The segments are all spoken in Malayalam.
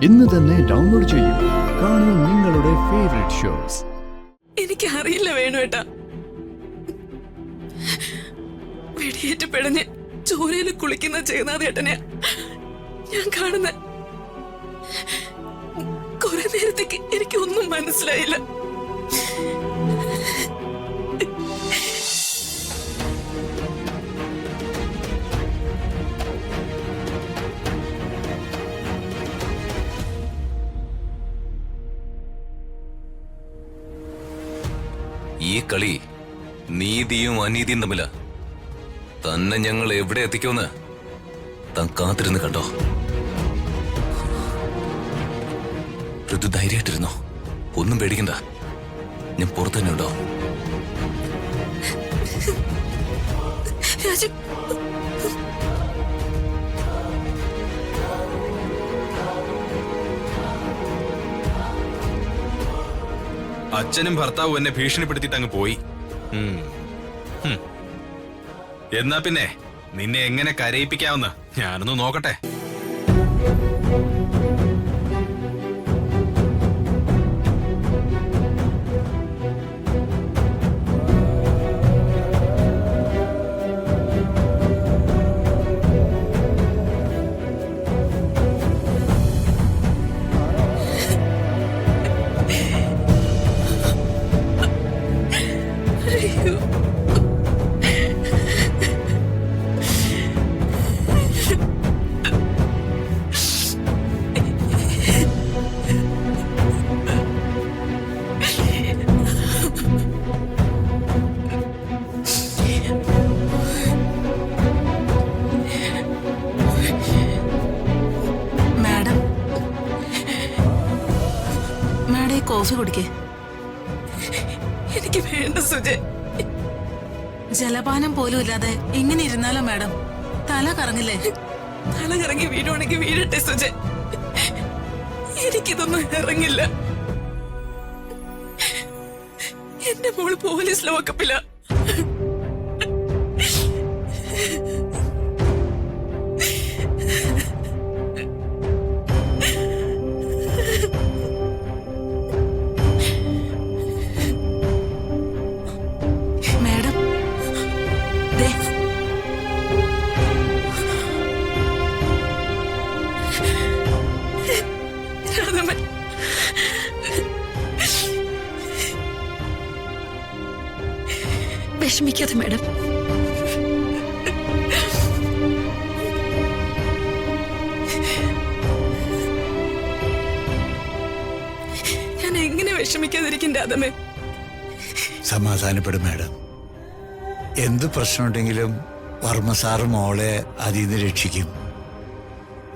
ഇന്ന് തന്നെ ഡൗൺലോഡ് ചെയ്യൂ. കാണൂ നിങ്ങളുടെ ഫേവറേറ്റ് ഷോസ്. എനിക്ക് അറിയില്ല വേണുവേട്ടാ, വെടിയേറ്റ് പിടഞ്ഞ് ചോരയിൽ കുളിക്കുന്ന ജഗന്നാഥേട്ടനെ ഞാൻ കാണുന്ന. കുറെ നേരത്തേക്ക് എനിക്കൊന്നും മനസ്സിലായില്ല. ഈ കളി നീതിയും അനീതിയും തമ്മില. തന്നെ ഞങ്ങൾ എവിടെ എത്തിക്കുമെന്ന് താൻ കാത്തിരുന്ന് കണ്ടോ. ഋതു ധൈര്യമായിട്ടിരുന്നോ, ഒന്നും പേടിക്കണ്ട. ഞാൻ പുറത്തു തന്നെ ഉണ്ടോ. അച്ഛനും ഭർത്താവും എന്നെ ഭീഷണിപ്പെടുത്തിയിട്ട് അങ്ങ് പോയി. എന്നാ പിന്നെ നിന്നെ എങ്ങനെ കരയിപ്പിക്കാമെന്ന് ഞാനൊന്ന് നോക്കട്ടെ. കോഫി കുടിക്കേ. എനിക്ക് വേണ്ട സുജയ്. ജലപാനം പോലും ഇല്ലാതെ എങ്ങനെ ഇരുന്നാലോ മാഡം? തല കറങ്ങില്ലേ? തല കറങ്ങി വീടുവാണെങ്കിൽ വീഴട്ടെ സുജയ്, എനിക്കിതൊന്നും ഇറങ്ങില്ല. എന്റെ മോള് പോലീസ് ലോക്കപ്പില. വിഷമിക്കാതെ മാഡം. ഞാൻ എങ്ങനെ വിഷമിക്കാതിരിക്കും രാധമേ? സമാധാനപ്പെടും മാഡം. എന്ത് പ്രശ്നമുണ്ടെങ്കിലും വർമ്മ സാറ് മോളെ അതിൽ നിന്ന് രക്ഷിക്കും,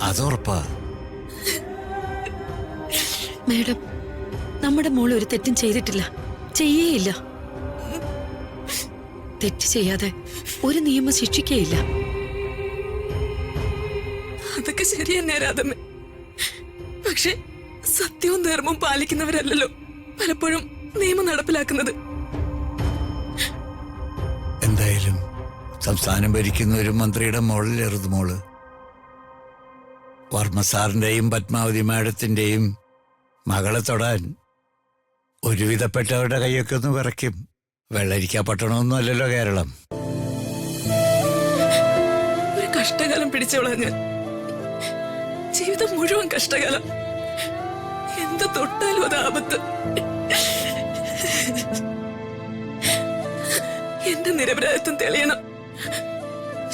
അതുറപ്പാ. മാഡം, നമ്മുടെ മോൾ ഒരു തെറ്റും ചെയ്തിട്ടില്ല, ചെയ്യേയില്ല. തെറ്റ് ചെയ്യാതെ ഒരു നിയമം ശിക്ഷിക്കുകയില്ല. അതൊക്കെ ശരി തന്നെ രാധമ്മ. പക്ഷെ സത്യവും ധർമ്മവും പാലിക്കുന്നവരല്ലല്ലോ പലപ്പോഴും നിയമം നടപ്പിലാക്കുന്നത്. എന്തായാലും സംസ്ഥാനം ഭരിക്കുന്ന ഒരു മന്ത്രിയുടെ മോളിലേറുത് മോള്. വർമ്മ സാറിന്റെയും പത്മാവതി മാഡത്തിന്റെയും മകളെ തൊടാൻ ഒരുവിധപ്പെട്ടവരുടെ കൈയൊക്കെ ഒന്ന് വിറയ്ക്കും. വെള്ളരിക്കാ പട്ടണമൊന്നും അല്ലല്ലോ കേരളം. ഒരു കഷ്ടകാലം പിടിച്ചോളാം ഞാൻ. ജീവിതം മുഴുവൻ കഷ്ടകാലം. എന്ത് തൊട്ടാലും അത് ആപത്ത്. എന്റെ നിരപരാധിത്വം തെളിയണം.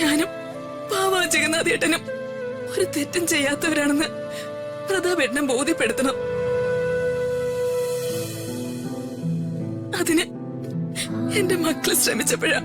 ഞാനും പാവാ ജഗന്നാഥേട്ടനും ഒരു തെറ്റും ചെയ്യാത്തവരാണെന്ന് പ്രതാപേട്ടനെ ബോധ്യപ്പെടുത്തണം. അതിന് എന്റെ മക്കള് ശ്രമിച്ചപ്പോഴാ.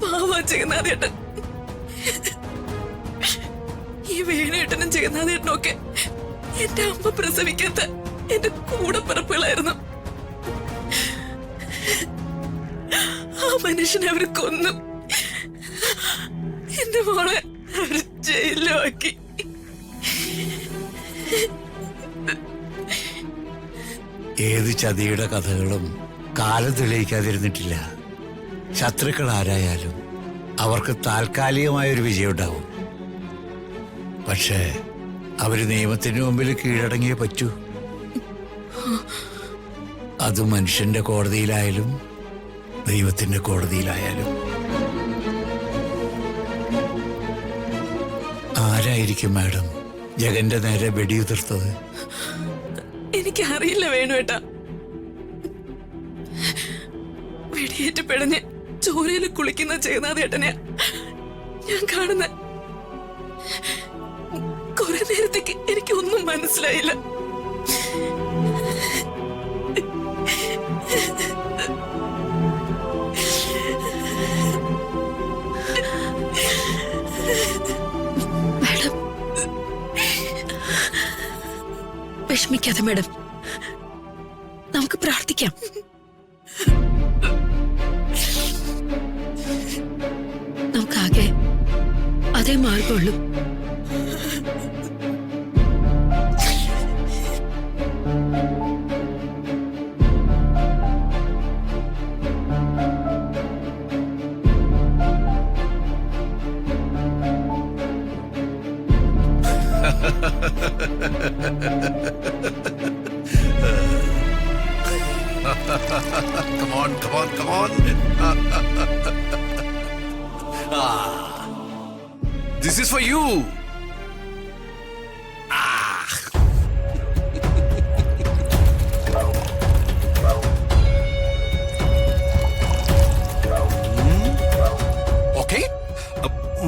പാവാ ജഗന്നാഥേട്ടൻ. ഈ വേണേട്ടനും ജഗന്നാഥേട്ടനും ഒക്കെ എന്റെ അമ്മ പ്രസവിക്കാത്ത എന്റെ കൂടെ പിറപ്പുകളായിരുന്നു. ആ മനുഷ്യനെ അവർ കൊന്നു. എന്റെ മോളെ അവർ ജയിലിലാക്കി. ഏത് ചതിയുടെ കഥകളും കാലം തെളിയിക്കാതിരുന്നിട്ടില്ല. ശത്രുക്കൾ ആരായാലും അവർക്ക് താൽക്കാലികമായൊരു വിജയം ഉണ്ടാവും. പക്ഷേ അവര് നിയമത്തിന് മുമ്പിൽ കീഴടങ്ങിയേ പറ്റൂ. അത് മനുഷ്യന്റെ കോടതിയിലായാലും ദൈവത്തിന്റെ കോടതിയിലായാലും. ആരായിരിക്കും മാഡം ജഗന്റെ നേരെ വെടിയുതിർത്തത്? എനിക്കറിയില്ല വേണുവേട്ടാ. വെടിയേറ്റ് പിടഞ്ഞ് ചോരയിൽ കുളിക്കുന്ന ജഗന്നാഥേട്ടനെ ഞാൻ കാണുന്ന. കുറെ നേരത്തേക്ക് എനിക്കൊന്നും മനസ്സിലായില്ല. മാഡം വിഷമിക്കാതെ മാഡം, നമുക്ക് പ്രാർത്ഥിക്കാം. നമുക്കാകെ അതേ മാർഗമുള്ളൂ. Come on, come on, come on. This is for you. Okay?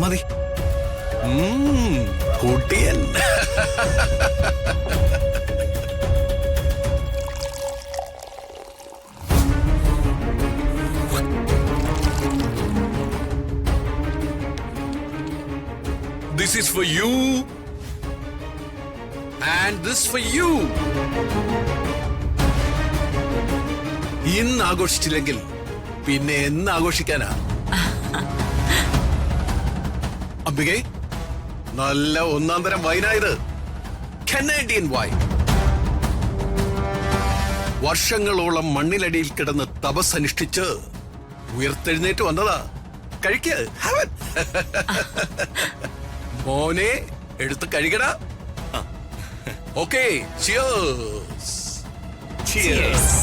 മതി. Kuttiyan. This is for you and this for you. ഇന്ന് ആഘോഷിച്ചില്ലെങ്കിൽ പിന്നെ എന്ന് ആഘോഷിക്കാനാ? അംബികെ, നല്ല ഒന്നാം തരം വൈനായത്. Canadian wine. വർഷങ്ങളോളം മണ്ണിലടിയിൽ കിടന്ന് തപസ്സനുഷ്ഠിച്ച് ഉയർത്തെഴുന്നേറ്റ് വന്നതാ. കഴിക്ക്. മോനെ എടുത്ത് കഴിക്കടാ. Okay, cheers. ചിയേഴ്സ്.